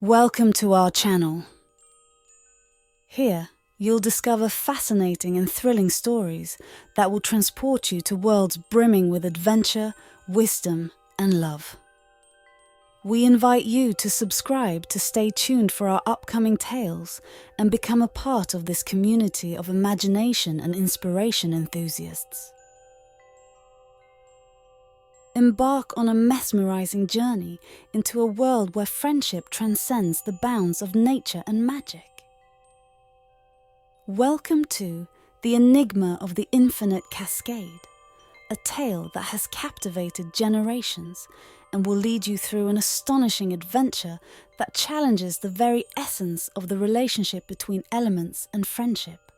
Welcome to our channel. Here, you'll discover fascinating and thrilling stories that will transport you to worlds brimming with adventure, wisdom, and love. We invite you to subscribe to stay tuned for our upcoming tales and become a part of this community of imagination and inspiration enthusiasts. Embark on a mesmerizing journey into a world where friendship transcends the bounds of nature and magic. Welcome to the Enigma of the Infinite Cascade, a tale that has captivated generations and will lead you through an astonishing adventure that challenges the very essence of the relationship between elements and friendship.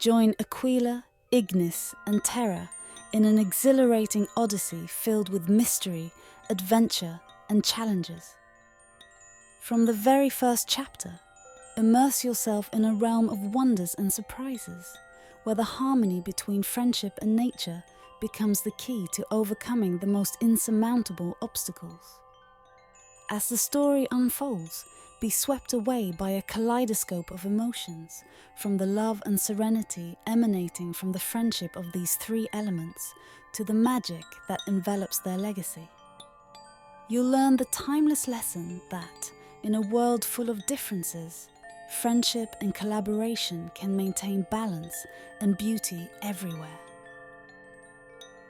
Join Aquila, Ignis, and Terra in an exhilarating odyssey filled with mystery, adventure, and challenges. From the very first chapter, immerse yourself in a realm of wonders and surprises, where the harmony between friendship and nature becomes the key to overcoming the most insurmountable obstacles. As the story unfolds, be swept away by a kaleidoscope of emotions, from the love and serenity emanating from the friendship of these three elements to the magic that envelops their legacy. You'll learn the timeless lesson that, in a world full of differences, friendship and collaboration can maintain balance and beauty everywhere.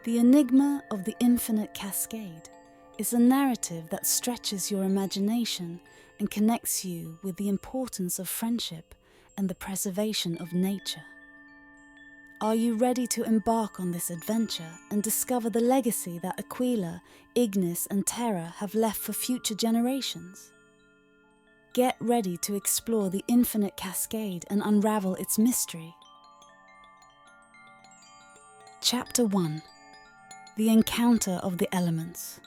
The Enigma of the Infinite Cascade is a narrative that stretches your imagination and connects you with the importance of friendship and the preservation of nature. Are you ready to embark on this adventure and discover the legacy that Aquila, Ignis, and Terra have left for future generations? Get ready to explore the Infinite Cascade and unravel its mystery. Chapter 1: The Encounter of the Elements.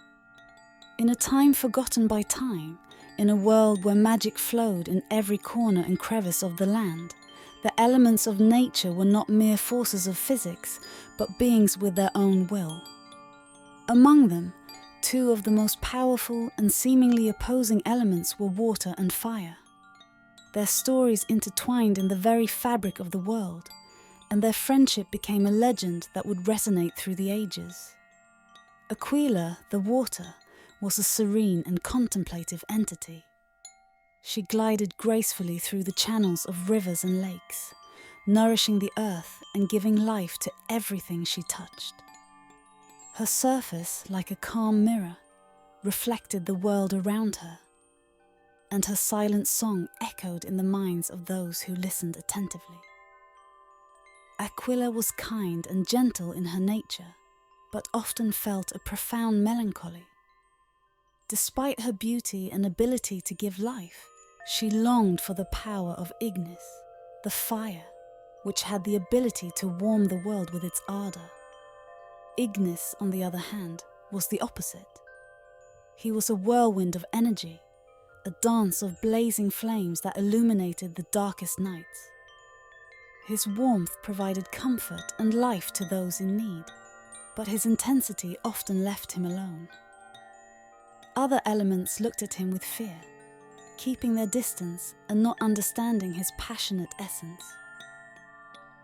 In a time forgotten by time, in a world where magic flowed in every corner and crevice of the land, the elements of nature were not mere forces of physics, but beings with their own will. Among them, two of the most powerful and seemingly opposing elements were water and fire. Their stories intertwined in the very fabric of the world, and their friendship became a legend that would resonate through the ages. Aquila, the water, was a serene and contemplative entity. She glided gracefully through the channels of rivers and lakes, nourishing the earth and giving life to everything she touched. Her surface, like a calm mirror, reflected the world around her, and her silent song echoed in the minds of those who listened attentively. Aquila was kind and gentle in her nature, but often felt a profound melancholy. Despite her beauty and ability to give life, she longed for the power of Ignis, the fire, which had the ability to warm the world with its ardor. Ignis, on the other hand, was the opposite. He was a whirlwind of energy, a dance of blazing flames that illuminated the darkest nights. His warmth provided comfort and life to those in need, but his intensity often left him alone. Other elements looked at him with fear, keeping their distance and not understanding his passionate essence.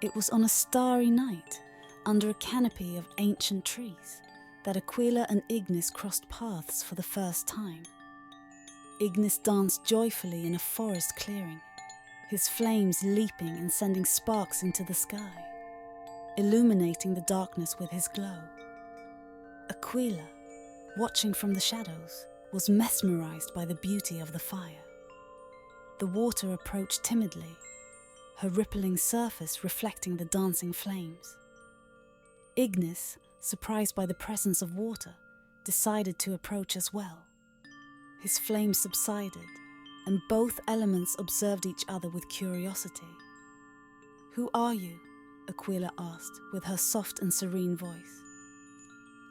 It was on a starry night, under a canopy of ancient trees, that Aquila and Ignis crossed paths for the first time. Ignis danced joyfully in a forest clearing, his flames leaping and sending sparks into the sky, illuminating the darkness with his glow. Aquila, watching from the shadows, was mesmerized by the beauty of the fire. The water approached timidly, her rippling surface reflecting the dancing flames. Ignis, surprised by the presence of water, decided to approach as well. His flames subsided, and both elements observed each other with curiosity. "Who are you?" Aquila asked, with her soft and serene voice.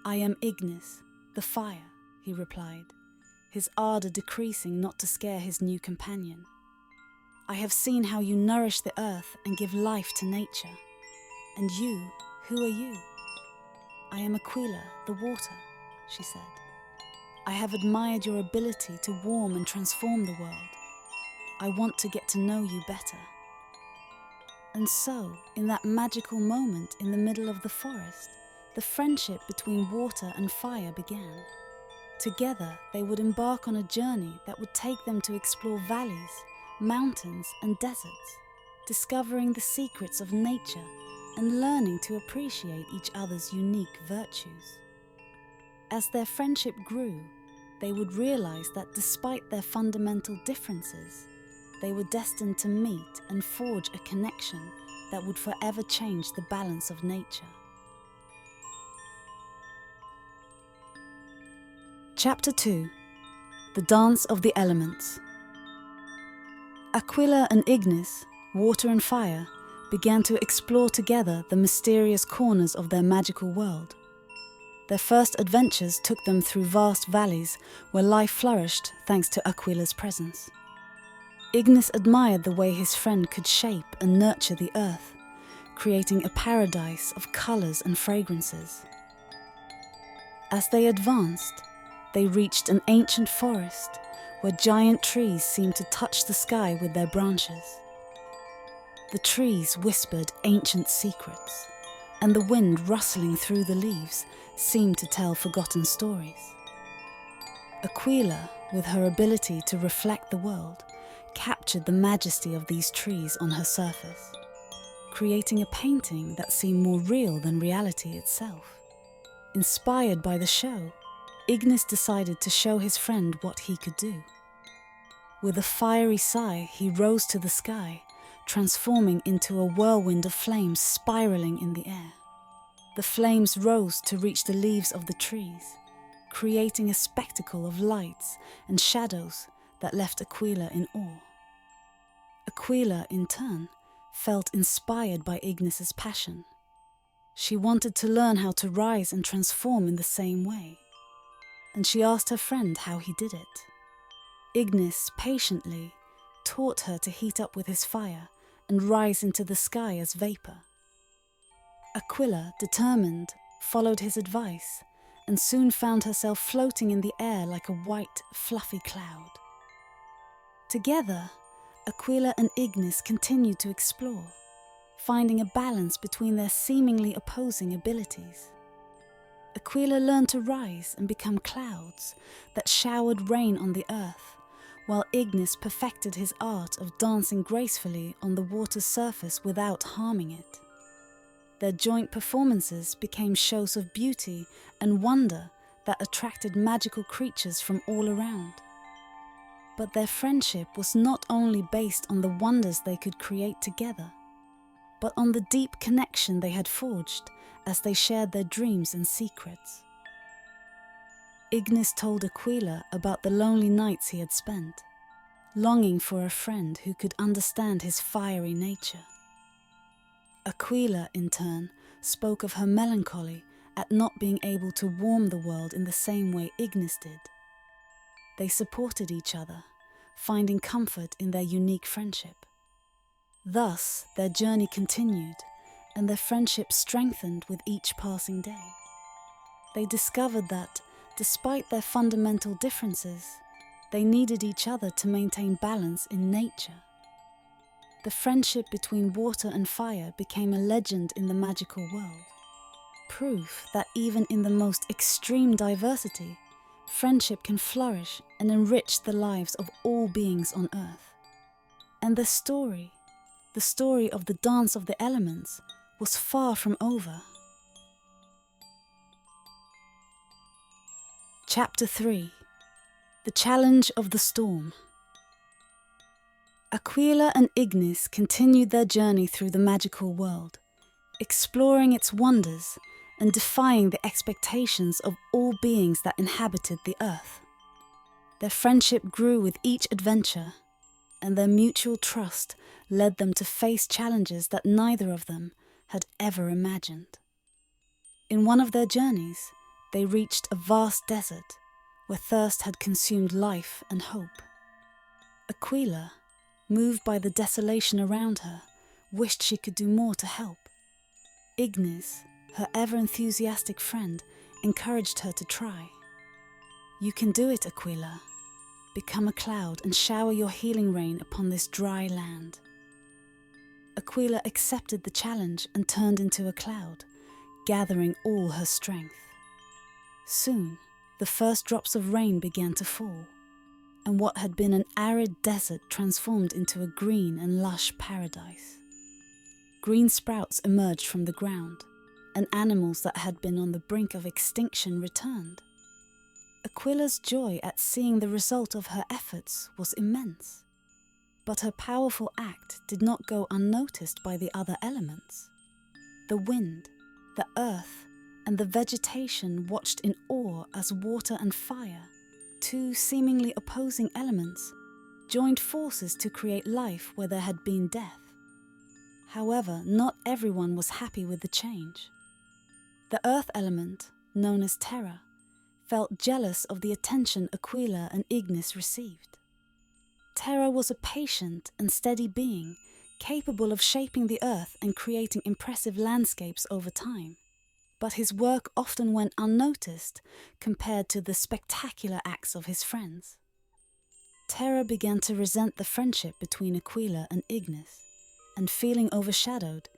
"I am Ignis, the fire," he replied, his ardor decreasing not to scare his new companion. "I have seen how you nourish the earth and give life to nature. And you, who are you?" "I am Aquila, the water," she said. I have admired your ability to warm and transform the world. I want to get to know you better." And so, in that magical moment in the middle of the forest, the friendship between water and fire began. Together, they would embark on a journey that would take them to explore valleys, mountains, and deserts, discovering the secrets of nature and learning to appreciate each other's unique virtues. As their friendship grew, they would realize that despite their fundamental differences, they were destined to meet and forge a connection that would forever change the balance of nature. Chapter 2: The Dance of the Elements. Aquila and Ignis, water and fire, began to explore together the mysterious corners of their magical world. Their first adventures took them through vast valleys where life flourished thanks to Aquila's presence. Ignis admired the way his friend could shape and nurture the earth, creating a paradise of colours and fragrances. As they advanced, they reached an ancient forest where giant trees seemed to touch the sky with their branches. The trees whispered ancient secrets, and the wind rustling through the leaves seemed to tell forgotten stories. Aquila, with her ability to reflect the world, captured the majesty of these trees on her surface, creating a painting that seemed more real than reality itself. Inspired by the show, Ignis decided to show his friend what he could do. With a fiery sigh, he rose to the sky, transforming into a whirlwind of flames spiraling in the air. The flames rose to reach the leaves of the trees, creating a spectacle of lights and shadows that left Aquila in awe. Aquila, in turn, felt inspired by Ignis's passion. She wanted to learn how to rise and transform in the same way, and she asked her friend how he did it. Ignis patiently taught her to heat up with his fire and rise into the sky as vapor. Aquila, determined, followed his advice and soon found herself floating in the air like a white, fluffy cloud. Together, Aquila and Ignis continued to explore, finding a balance between their seemingly opposing abilities. Aquila learned to rise and become clouds that showered rain on the earth, while Ignis perfected his art of dancing gracefully on the water's surface without harming it. Their joint performances became shows of beauty and wonder that attracted magical creatures from all around. But their friendship was not only based on the wonders they could create together, but on the deep connection they had forged as they shared their dreams and secrets. Ignis told Aquila about the lonely nights he had spent, longing for a friend who could understand his fiery nature. Aquila, in turn, spoke of her melancholy at not being able to warm the world in the same way Ignis did. They supported each other, finding comfort in their unique friendship. Thus, their journey continued, and their friendship strengthened with each passing day. They discovered that, despite their fundamental differences, they needed each other to maintain balance in nature. The friendship between water and fire became a legend in the magical world, proof that even in the most extreme diversity, friendship can flourish and enrich the lives of all beings on Earth. And the story of the dance of the elements, was far from over. Chapter 3: The Challenge of the Storm. Aquila and Ignis continued their journey through the magical world, exploring its wonders and defying the expectations of all beings that inhabited the earth. Their friendship grew with each adventure, and their mutual trust led them to face challenges that neither of them had ever imagined. In one of their journeys, they reached a vast desert where thirst had consumed life and hope. Aquila, moved by the desolation around her, wished she could do more to help. Ignis, her ever-enthusiastic friend, encouraged her to try. You can do it, Aquila. Become a cloud and shower your healing rain upon this dry land. Aquila accepted the challenge and turned into a cloud, gathering all her strength. Soon, the first drops of rain began to fall, and what had been an arid desert transformed into a green and lush paradise. Green sprouts emerged from the ground, and animals that had been on the brink of extinction returned. Aquila's joy at seeing the result of her efforts was immense, but her powerful act did not go unnoticed by the other elements. The wind, the earth, and the vegetation watched in awe as water and fire, two seemingly opposing elements, joined forces to create life where there had been death. However, not everyone was happy with the change. The earth element, known as Terra, felt jealous of the attention Aquila and Ignis received. Terra was a patient and steady being, capable of shaping the earth and creating impressive landscapes over time. But his work often went unnoticed compared to the spectacular acts of his friends. Terra began to resent the friendship between Aquila and Ignis, and feeling overshadowed,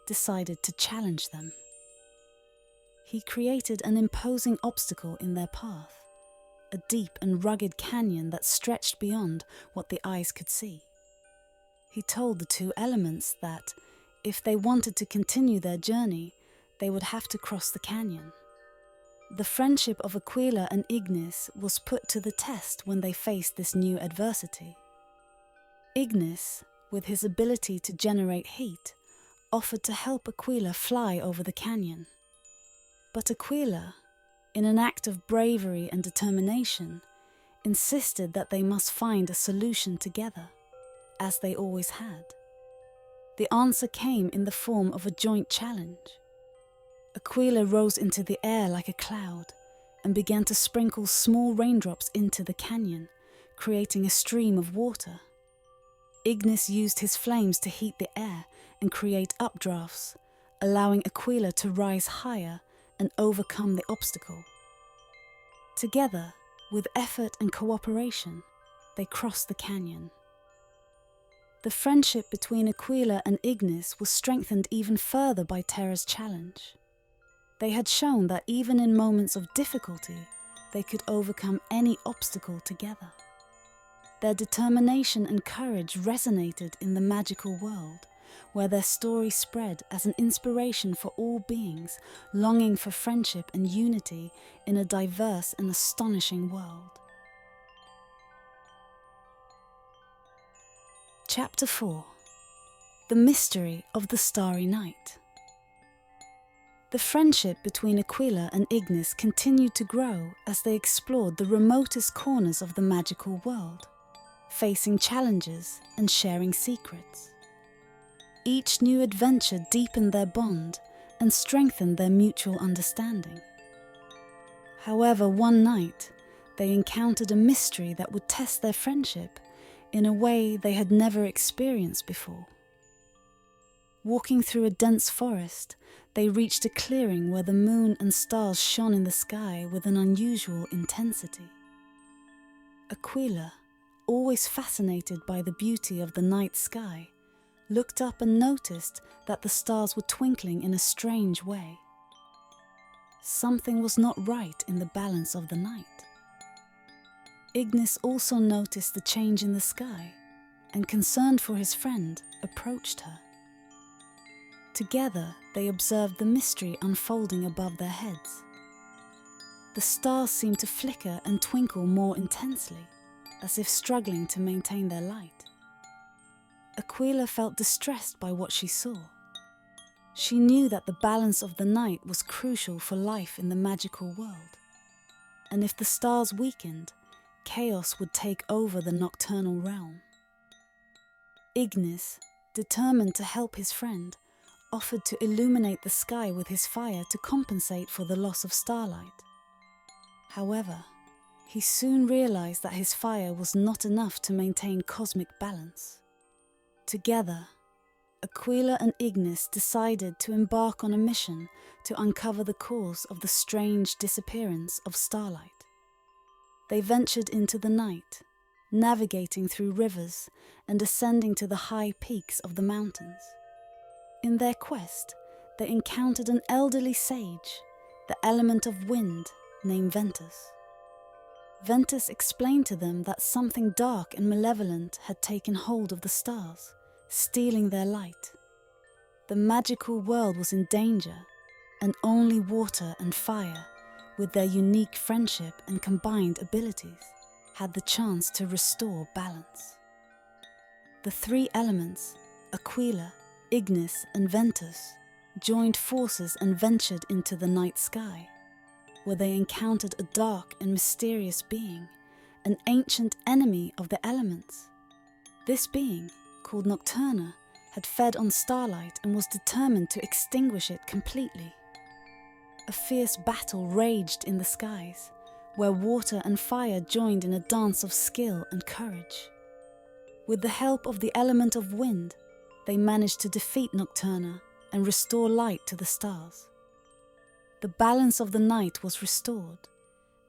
decided to challenge them. He created an imposing obstacle in their path, a deep and rugged canyon that stretched beyond what the eyes could see. He told the two elements that, if they wanted to continue their journey, they would have to cross the canyon. The friendship of Aquila and Ignis was put to the test when they faced this new adversity. Ignis, with his ability to generate heat, offered to help Aquila fly over the canyon. But Aquila, in an act of bravery and determination, insisted that they must find a solution together, as they always had. The answer came in the form of a joint challenge. Aquila rose into the air like a cloud and began to sprinkle small raindrops into the canyon, creating a stream of water. Ignis used his flames to heat the air and create updrafts, allowing Aquila to rise higher and overcome the obstacle. Together, with effort and cooperation, they crossed the canyon. The friendship between Aquila and Ignis was strengthened even further by Terra's challenge. They had shown that even in moments of difficulty, they could overcome any obstacle together. Their determination and courage resonated in the magical world, where their story spread as an inspiration for all beings longing for friendship and unity in a diverse and astonishing world. Chapter 4. The Mystery of the Starry Night. The friendship between Aquila and Ignis continued to grow as they explored the remotest corners of the magical world, facing challenges and sharing secrets. Each new adventure deepened their bond and strengthened their mutual understanding. However, one night, they encountered a mystery that would test their friendship in a way they had never experienced before. Walking through a dense forest, they reached a clearing where the moon and stars shone in the sky with an unusual intensity. Aquila, always fascinated by the beauty of the night sky, looked up and noticed that the stars were twinkling in a strange way. Something was not right in the balance of the night. Ignis also noticed the change in the sky, and concerned for his friend, approached her. Together, they observed the mystery unfolding above their heads. The stars seemed to flicker and twinkle more intensely, as if struggling to maintain their light. Aquila felt distressed by what she saw. She knew that the balance of the night was crucial for life in the magical world, and if the stars weakened, chaos would take over the nocturnal realm. Ignis, determined to help his friend, offered to illuminate the sky with his fire to compensate for the loss of starlight. However, he soon realized that his fire was not enough to maintain cosmic balance. Together, Aquila and Ignis decided to embark on a mission to uncover the cause of the strange disappearance of starlight. they ventured into the night, navigating through rivers and ascending to the high peaks of the mountains. In their quest, they encountered an elderly sage, the element of wind, named Ventus. Ventus explained to them that something dark and malevolent had taken hold of the stars, stealing their light. The magical world was in danger, and only water and fire, with their unique friendship and combined abilities, had the chance to restore balance. The three elements, Aquila, Ignis, and Ventus, joined forces and ventured into the night sky, where they encountered a dark and mysterious being, an ancient enemy of the elements. This being, called Nocturna, had fed on starlight and was determined to extinguish it completely. A fierce battle raged in the skies, where water and fire joined in a dance of skill and courage. With the help of the element of wind, they managed to defeat Nocturna and restore light to the stars. The balance of the night was restored,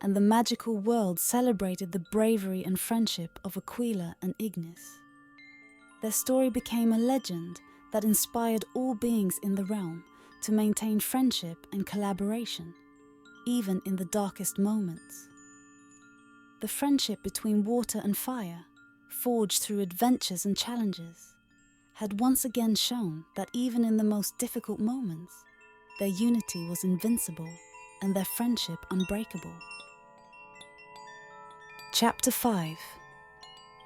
and the magical world celebrated the bravery and friendship of Aquila and Ignis. Their story became a legend that inspired all beings in the realm to maintain friendship and collaboration, even in the darkest moments. The friendship between water and fire, forged through adventures and challenges, had once again shown that even in the most difficult moments, their unity was invincible and their friendship unbreakable. Chapter 5.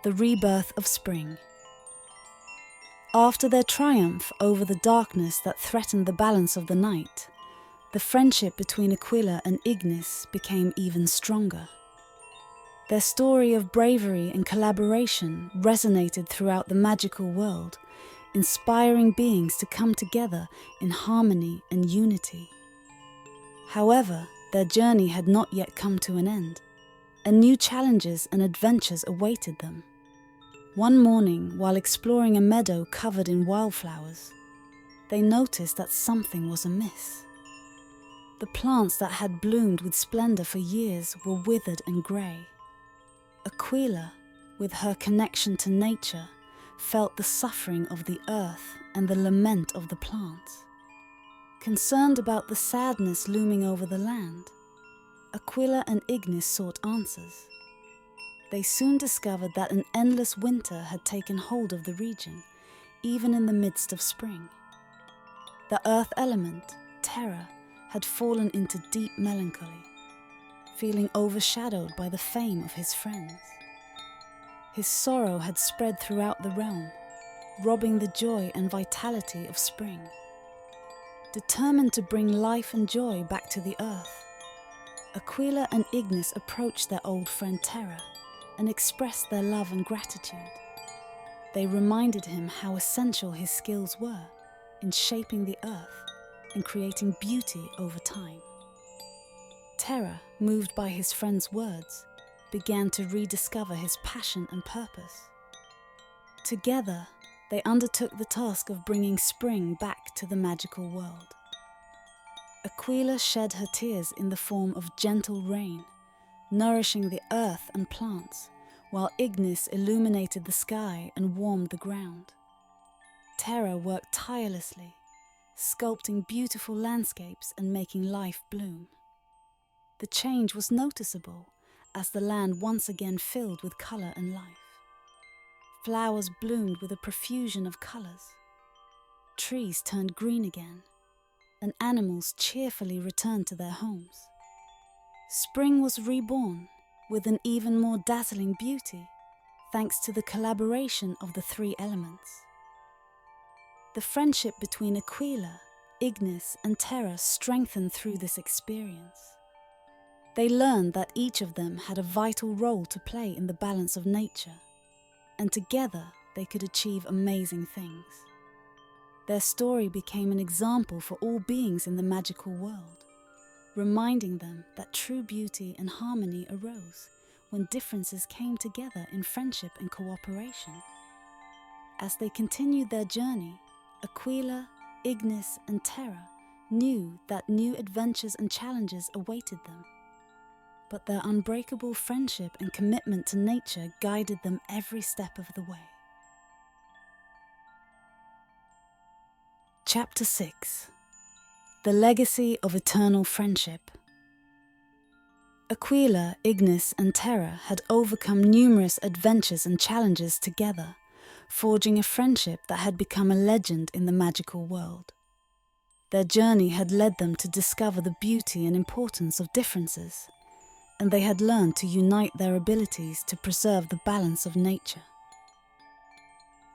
The Rebirth of Spring. After their triumph over the darkness that threatened the balance of the night, the friendship between Aquila and Ignis became even stronger. Their story of bravery and collaboration resonated throughout the magical world, inspiring beings to come together in harmony and unity. However, their journey had not yet come to an end, and new challenges and adventures awaited them. One morning, while exploring a meadow covered in wildflowers, they noticed that something was amiss. The plants that had bloomed with splendor for years were withered and grey. Aquila, with her connection to nature, felt the suffering of the earth and the lament of the plants. Concerned about the sadness looming over the land, Aquila and Ignis sought answers. They soon discovered that an endless winter had taken hold of the region, even in the midst of spring. The earth element, Terra, had fallen into deep melancholy, feeling overshadowed by the fame of his friends. His sorrow had spread throughout the realm, robbing the joy and vitality of spring. Determined to bring life and joy back to the earth, Aquila and Ignis approached their old friend Terra and expressed their love and gratitude. They reminded him how essential his skills were in shaping the earth and creating beauty over time. Terra, moved by his friend's words, began to rediscover his passion and purpose. Together, they undertook the task of bringing spring back to the magical world. Aquila shed her tears in the form of gentle rain, nourishing the earth and plants, while Ignis illuminated the sky and warmed the ground. Terra worked tirelessly, sculpting beautiful landscapes and making life bloom. The change was noticeable as the land once again filled with colour and life. Flowers bloomed with a profusion of colours. Trees turned green again, and animals cheerfully returned to their homes. Spring was reborn with an even more dazzling beauty, thanks to the collaboration of the three elements. The friendship between Aquila, Ignis, and Terra strengthened through this experience. They learned that each of them had a vital role to play in the balance of nature, and together they could achieve amazing things. Their story became an example for all beings in the magical world, reminding them that true beauty and harmony arose when differences came together in friendship and cooperation. As they continued their journey, Aquila, Ignis, and Terra knew that new adventures and challenges awaited them. but their unbreakable friendship and commitment to nature guided them every step of the way. Chapter 6. The Legacy of Eternal Friendship. Aquila, Ignis, and Terra had overcome numerous adventures and challenges together, forging a friendship that had become a legend in the magical world. Their journey had led them to discover the beauty and importance of differences, and they had learned to unite their abilities to preserve the balance of nature.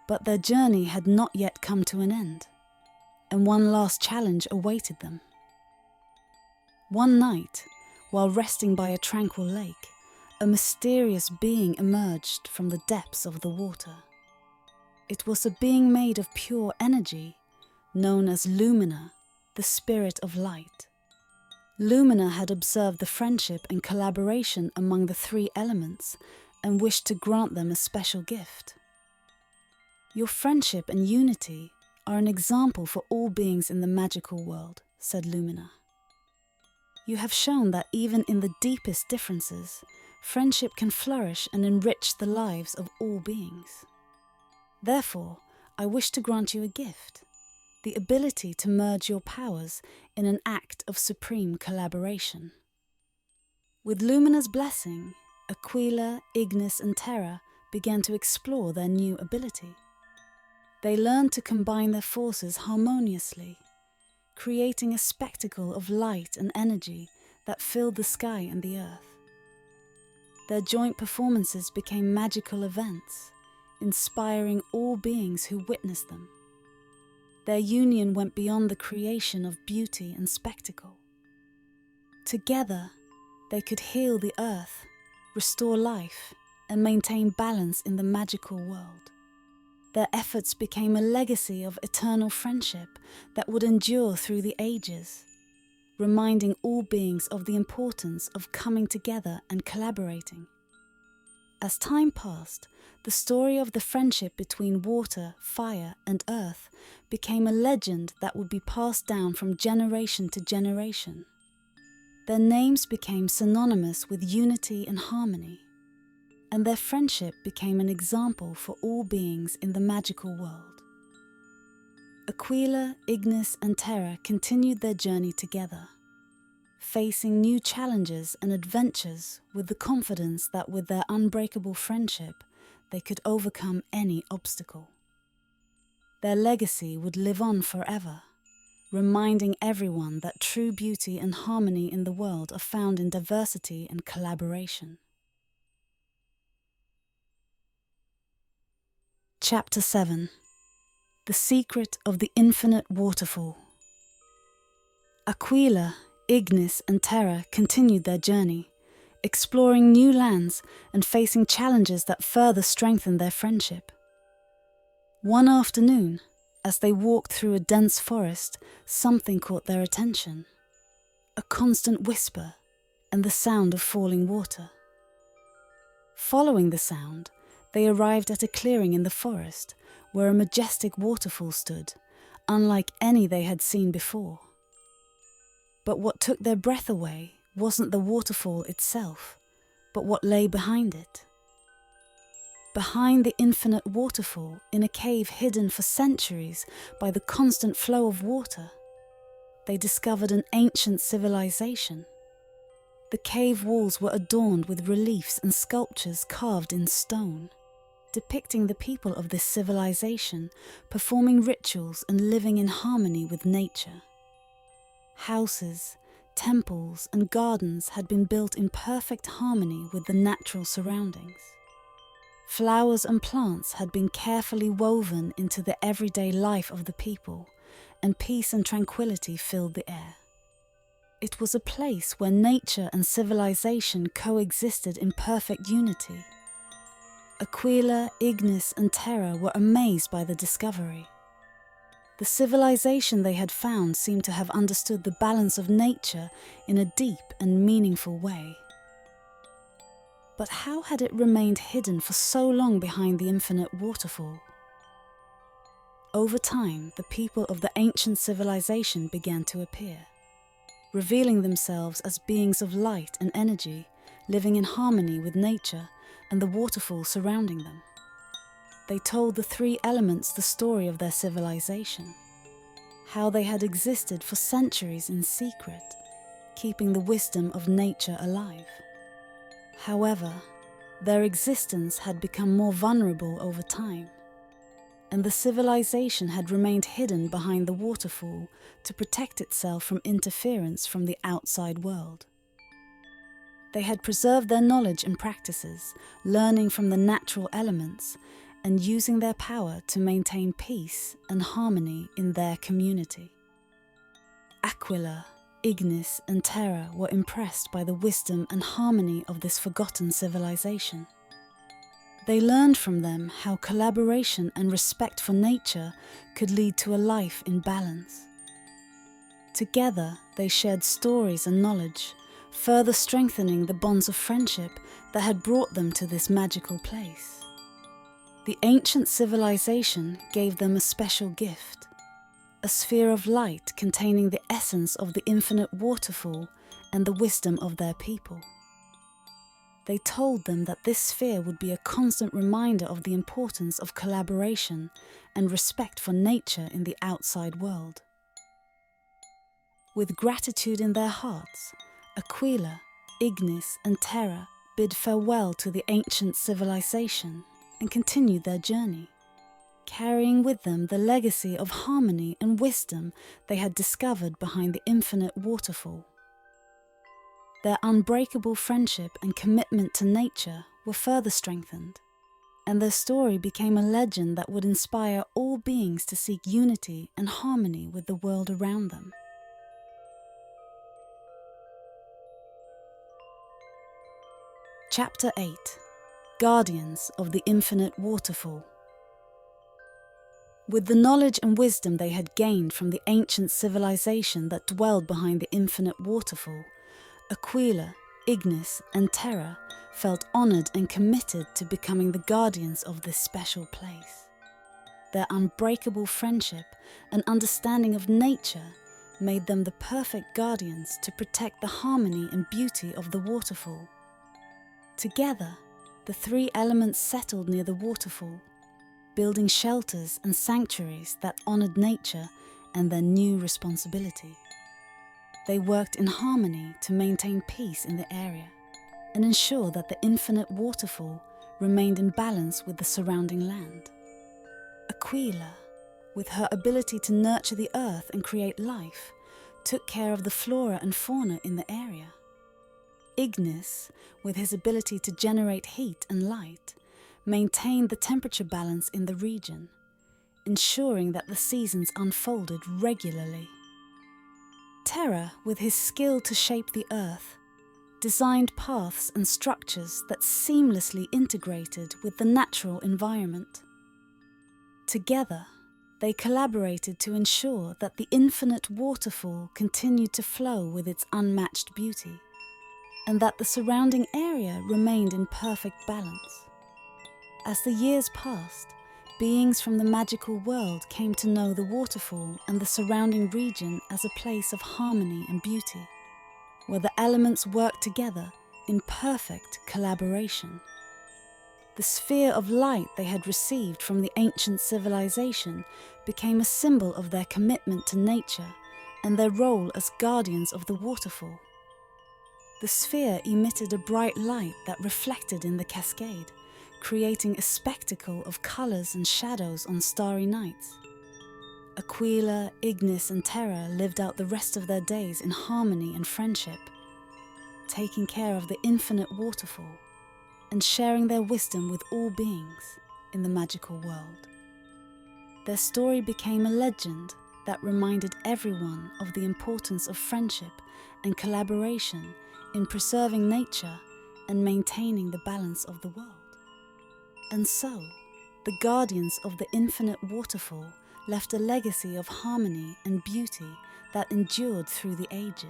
But their journey had not yet come to an end, and one last challenge awaited them. One night, while resting by a tranquil lake, a mysterious being emerged from the depths of the water. It was a being made of pure energy, known as Lumina, the spirit of light. Lumina had observed the friendship and collaboration among the three elements and wished to grant them a special gift. Your friendship and unity are an example for all beings in the magical world, said Lumina. You have shown that even in the deepest differences, friendship can flourish and enrich the lives of all beings. Therefore, I wish to grant you a gift, the ability to merge your powers in an act of supreme collaboration. With Lumina's blessing, Aquila, Ignis, and Terra began to explore their new ability. They learned to combine their forces harmoniously, creating a spectacle of light and energy that filled the sky and the earth. Their joint performances became magical events, inspiring all beings who witnessed them. Their union went beyond the creation of beauty and spectacle. Together, they could heal the earth, restore life, and maintain balance in the magical world. Their efforts became a legacy of eternal friendship that would endure through the ages, reminding all beings of the importance of coming together and collaborating. As time passed, the story of the friendship between water, fire, and earth became a legend that would be passed down from generation to generation. Their names became synonymous with unity and harmony, and their friendship became an example for all beings in the magical world. Aquila, Ignis, and Terra continued their journey together, facing new challenges and adventures with the confidence that with their unbreakable friendship, they could overcome any obstacle. Their legacy would live on forever, reminding everyone that true beauty and harmony in the world are found in diversity and collaboration. Chapter 7. The Secret of the Infinite Waterfall. Aquila, Ignis, and Terra continued their journey, exploring new lands and facing challenges that further strengthened their friendship. One afternoon, as they walked through a dense forest, something caught their attention. A constant whisper and the sound of falling water. Following the sound, they arrived at a clearing in the forest where a majestic waterfall stood, unlike any they had seen before. But what took their breath away wasn't the waterfall itself, but what lay behind it. Behind the infinite waterfall, in a cave hidden for centuries by the constant flow of water, they discovered an ancient civilization. The cave walls were adorned with reliefs and sculptures carved in stone, depicting the people of this civilization performing rituals and living in harmony with nature. Houses, temples, and gardens had been built in perfect harmony with the natural surroundings. Flowers and plants had been carefully woven into the everyday life of the people, and peace and tranquility filled the air. It was a place where nature and civilization coexisted in perfect unity. Aquila, Ignis, and Terra were amazed by the discovery. The civilization they had found seemed to have understood the balance of nature in a deep and meaningful way. But how had it remained hidden for so long behind the infinite waterfall? Over time, the people of the ancient civilization began to appear, revealing themselves as beings of light and energy living in harmony with nature and the waterfall surrounding them. They told the three elements the story of their civilization, how they had existed for centuries in secret, keeping the wisdom of nature alive. However, their existence had become more vulnerable over time, and the civilization had remained hidden behind the waterfall to protect itself from interference from the outside world. They had preserved their knowledge and practices, learning from the natural elements and using their power to maintain peace and harmony in their community. Aquila, Ignis, and Terra were impressed by the wisdom and harmony of this forgotten civilization. They learned from them how collaboration and respect for nature could lead to a life in balance. Together, they shared stories and knowledge, further strengthening the bonds of friendship that had brought them to this magical place. The ancient civilization gave them a special gift, a sphere of light containing the essence of the infinite waterfall and the wisdom of their people. They told them that this sphere would be a constant reminder of the importance of collaboration and respect for nature in the outside world. With gratitude in their hearts, Aquila, Ignis, and Terra bid farewell to the ancient civilization and continued their journey, carrying with them the legacy of harmony and wisdom they had discovered behind the infinite waterfall. Their unbreakable friendship and commitment to nature were further strengthened, and their story became a legend that would inspire all beings to seek unity and harmony with the world around them. Chapter 8: Guardians of the Infinite Waterfall. With the knowledge and wisdom they had gained from the ancient civilization that dwelled behind the infinite waterfall, Aquila, Ignis, and Terra felt honoured and committed to becoming the guardians of this special place. Their unbreakable friendship and understanding of nature made them the perfect guardians to protect the harmony and beauty of the waterfall. Together, the three elements settled near the waterfall, building shelters and sanctuaries that honoured nature and their new responsibility. They worked in harmony to maintain peace in the area and ensure that the infinite waterfall remained in balance with the surrounding land. Aquila, with her ability to nurture the earth and create life, took care of the flora and fauna in the area. Ignis, with his ability to generate heat and light, maintained the temperature balance in the region, ensuring that the seasons unfolded regularly. Terra, with his skill to shape the earth, designed paths and structures that seamlessly integrated with the natural environment. Together, they collaborated to ensure that the infinite waterfall continued to flow with its unmatched beauty, and that the surrounding area remained in perfect balance. As the years passed, beings from the magical world came to know the waterfall and the surrounding region as a place of harmony and beauty, where the elements worked together in perfect collaboration. The sphere of light they had received from the ancient civilization became a symbol of their commitment to nature and their role as guardians of the waterfall. The sphere emitted a bright light that reflected in the cascade, creating a spectacle of colours and shadows on starry nights. Aquila, Ignis, and Terra lived out the rest of their days in harmony and friendship, taking care of the infinite waterfall and sharing their wisdom with all beings in the magical world. Their story became a legend that reminded everyone of the importance of friendship and collaboration in preserving nature and maintaining the balance of the world. And so, the guardians of the infinite waterfall left a legacy of harmony and beauty that endured through the ages,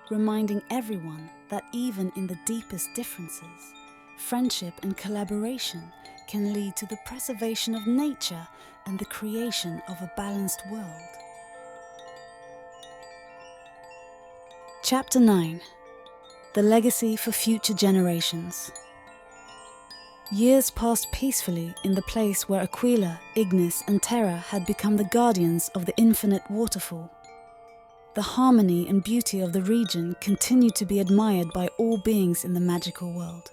reminding everyone that even in the deepest differences, friendship and collaboration can lead to the preservation of nature and the creation of a balanced world. Chapter 9: the legacy for future generations. Years passed peacefully in the place where Aquila, Ignis, and Terra had become the guardians of the infinite waterfall. The harmony and beauty of the region continued to be admired by all beings in the magical world.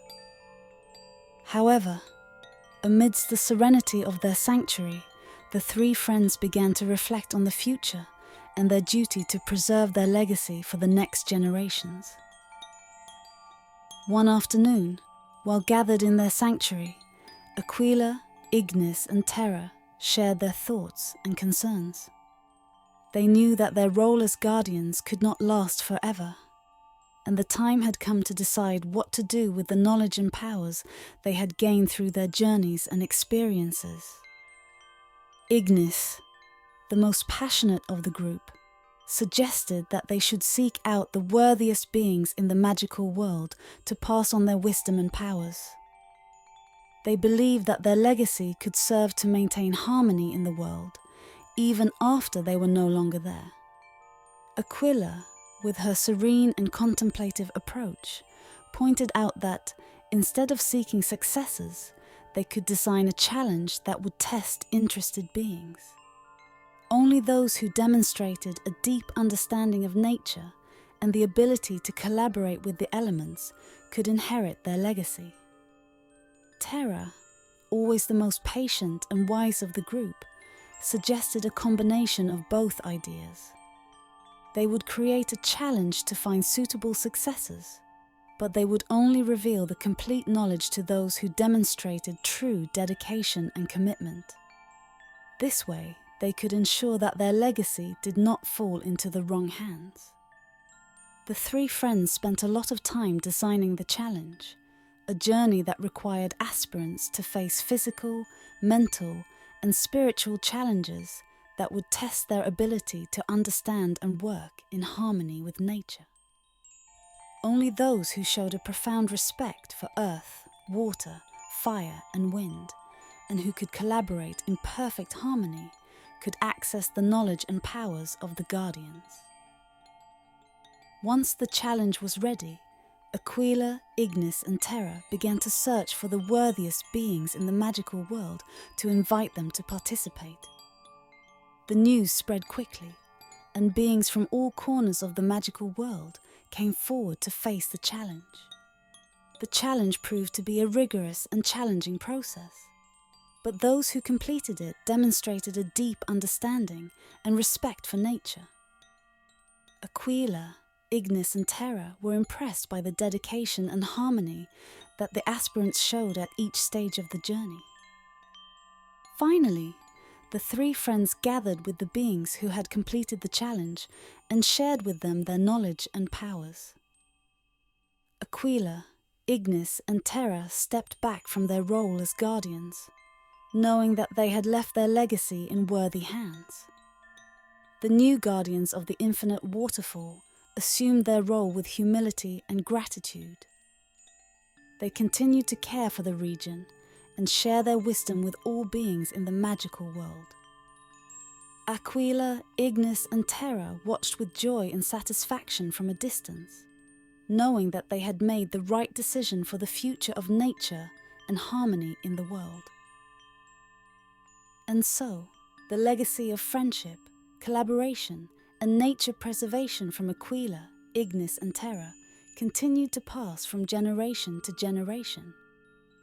However, amidst the serenity of their sanctuary, the three friends began to reflect on the future and their duty to preserve their legacy for the next generations. One afternoon, while gathered in their sanctuary, Aquila, Ignis, and Terra shared their thoughts and concerns. They knew that their role as guardians could not last forever, and the time had come to decide what to do with the knowledge and powers they had gained through their journeys and experiences. Ignis, the most passionate of the group, suggested that they should seek out the worthiest beings in the magical world to pass on their wisdom and powers. They believed that their legacy could serve to maintain harmony in the world, even after they were no longer there. Aquila, with her serene and contemplative approach, pointed out that, instead of seeking successors, they could design a challenge that would test interested beings. Only those who demonstrated a deep understanding of nature and the ability to collaborate with the elements could inherit their legacy. Terra, always the most patient and wise of the group, suggested a combination of both ideas. They would create a challenge to find suitable successors, but they would only reveal the complete knowledge to those who demonstrated true dedication and commitment. This way, they could ensure that their legacy did not fall into the wrong hands. The three friends spent a lot of time designing the challenge, a journey that required aspirants to face physical, mental, and spiritual challenges that would test their ability to understand and work in harmony with nature. Only those who showed a profound respect for earth, water, fire, and wind, and who could collaborate in perfect harmony, could access the knowledge and powers of the guardians. Once the challenge was ready, Aquila, Ignis, and Terra began to search for the worthiest beings in the magical world to invite them to participate. The news spread quickly, and beings from all corners of the magical world came forward to face the challenge. The challenge proved to be a rigorous and challenging process, but those who completed it demonstrated a deep understanding and respect for nature. Aquila, Ignis, and Terra were impressed by the dedication and harmony that the aspirants showed at each stage of the journey. Finally, the three friends gathered with the beings who had completed the challenge and shared with them their knowledge and powers. Aquila, Ignis, and Terra stepped back from their role as guardians, knowing that they had left their legacy in worthy hands. The new guardians of the infinite waterfall assumed their role with humility and gratitude. They continued to care for the region and share their wisdom with all beings in the magical world. Aquila, Ignis, and Terra watched with joy and satisfaction from a distance, knowing that they had made the right decision for the future of nature and harmony in the world. And so, the legacy of friendship, collaboration, and nature preservation from Aquila, Ignis, and Terra continued to pass from generation to generation,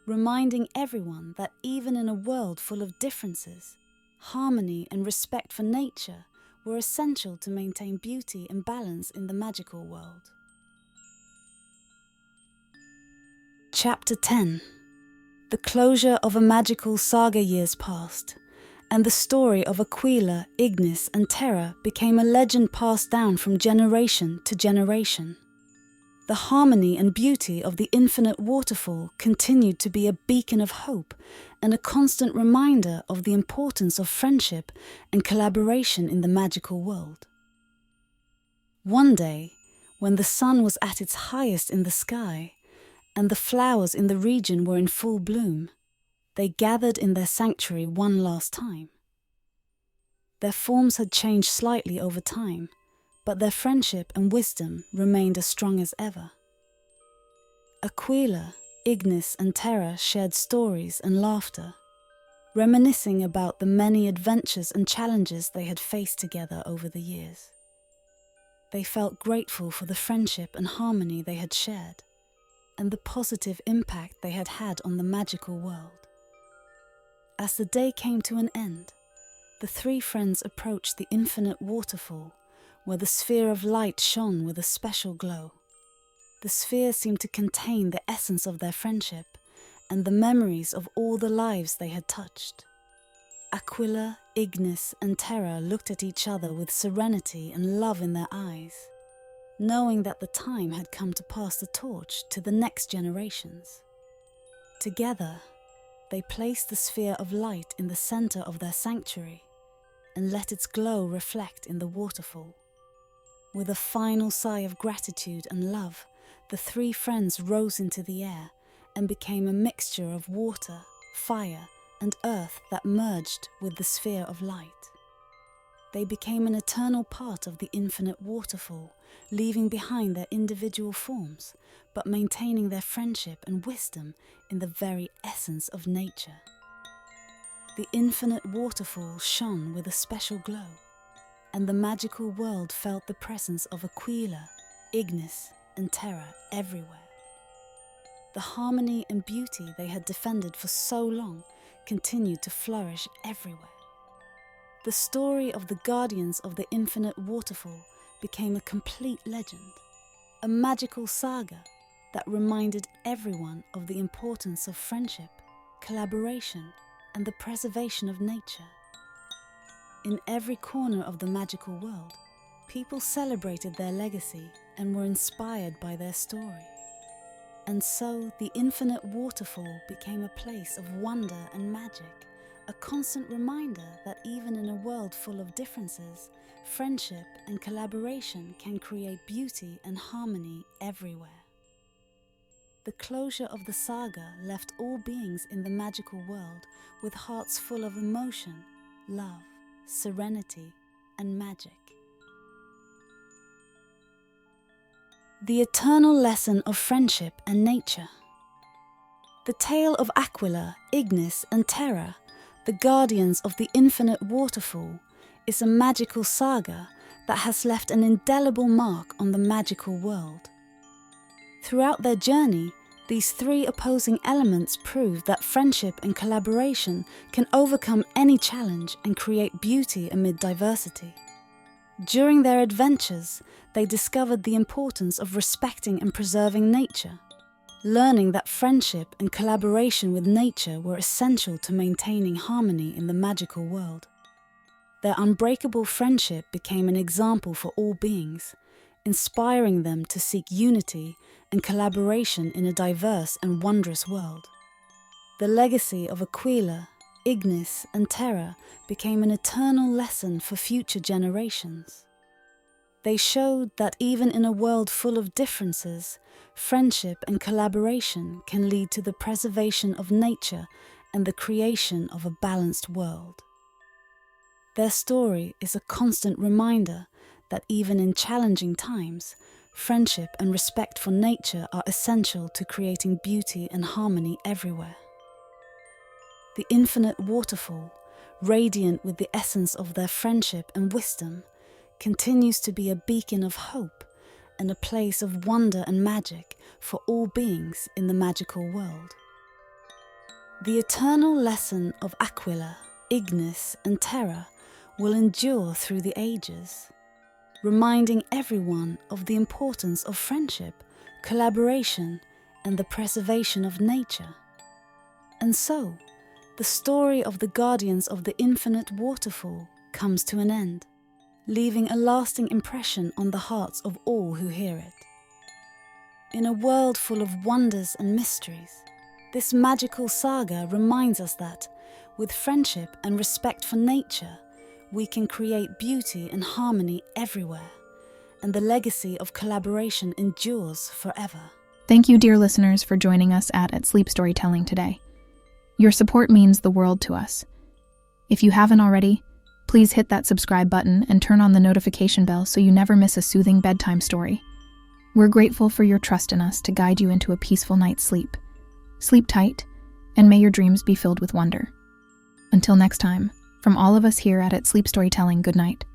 reminding everyone that even in a world full of differences, harmony and respect for nature were essential to maintain beauty and balance in the magical world. Chapter 10. The closure of a magical saga years passed, and the story of Aquila, Ignis, and Terra became a legend passed down from generation to generation. The harmony and beauty of the infinite waterfall continued to be a beacon of hope and a constant reminder of the importance of friendship and collaboration in the magical world. One day, when the sun was at its highest in the sky, and the flowers in the region were in full bloom, they gathered in their sanctuary one last time. Their forms had changed slightly over time, but their friendship and wisdom remained as strong as ever. Aquila, Ignis, and Terra shared stories and laughter, reminiscing about the many adventures and challenges they had faced together over the years. They felt grateful for the friendship and harmony they had shared, and the positive impact they had had on the magical world. As the day came to an end, the three friends approached the infinite waterfall, where the sphere of light shone with a special glow. The sphere seemed to contain the essence of their friendship and the memories of all the lives they had touched. Aquila, Ignis, and Terra looked at each other with serenity and love in their eyes, knowing that the time had come to pass the torch to the next generations. Together, they placed the sphere of light in the center of their sanctuary and let its glow reflect in the waterfall. With a final sigh of gratitude and love, the three friends rose into the air and became a mixture of water, fire, and earth that merged with the sphere of light. They became an eternal part of the infinite waterfall, leaving behind their individual forms, but maintaining their friendship and wisdom in the very essence of nature. The infinite waterfall shone with a special glow, and the magical world felt the presence of Aquila, Ignis, and Terra everywhere. The harmony and beauty they had defended for so long continued to flourish everywhere. The story of the guardians of the infinite waterfall became a complete legend, a magical saga that reminded everyone of the importance of friendship, collaboration, and the preservation of nature. In every corner of the magical world, people celebrated their legacy and were inspired by their story. And so the infinite waterfall became a place of wonder and magic, a constant reminder that even in a world full of differences, friendship and collaboration can create beauty and harmony everywhere. The closure of the saga left all beings in the magical world with hearts full of emotion, love, serenity, and magic. The eternal lesson of friendship and nature. The tale of Aquila, Ignis, and Terra, the guardians of the infinite waterfall, is a magical saga that has left an indelible mark on the magical world. Throughout their journey, these three opposing elements prove that friendship and collaboration can overcome any challenge and create beauty amid diversity. During their adventures, they discovered the importance of respecting and preserving nature, learning that friendship and collaboration with nature were essential to maintaining harmony in the magical world. Their unbreakable friendship became an example for all beings, inspiring them to seek unity and collaboration in a diverse and wondrous world. The legacy of Aquila, Ignis, and Terra became an eternal lesson for future generations. They showed that even in a world full of differences, friendship and collaboration can lead to the preservation of nature and the creation of a balanced world. Their story is a constant reminder that even in challenging times, friendship and respect for nature are essential to creating beauty and harmony everywhere. The infinite waterfall, radiant with the essence of their friendship and wisdom, continues to be a beacon of hope and a place of wonder and magic for all beings in the magical world. The eternal lesson of Aquila, Ignis, and Terra will endure through the ages, reminding everyone of the importance of friendship, collaboration, and the preservation of nature. And so, the story of the guardians of the infinite waterfall comes to an end, leaving a lasting impression on the hearts of all who hear it. In a world full of wonders and mysteries, this magical saga reminds us that, with friendship and respect for nature, we can create beauty and harmony everywhere, and the legacy of collaboration endures forever. Thank you, dear listeners, for joining us at Sleep Storytelling today. Your support means the world to us. If you haven't already, please hit that subscribe button and turn on the notification bell so you never miss a soothing bedtime story. We're grateful for your trust in us to guide you into a peaceful night's sleep. Sleep tight, and may your dreams be filled with wonder. Until next time, from all of us here at Sleep Storytelling, good night.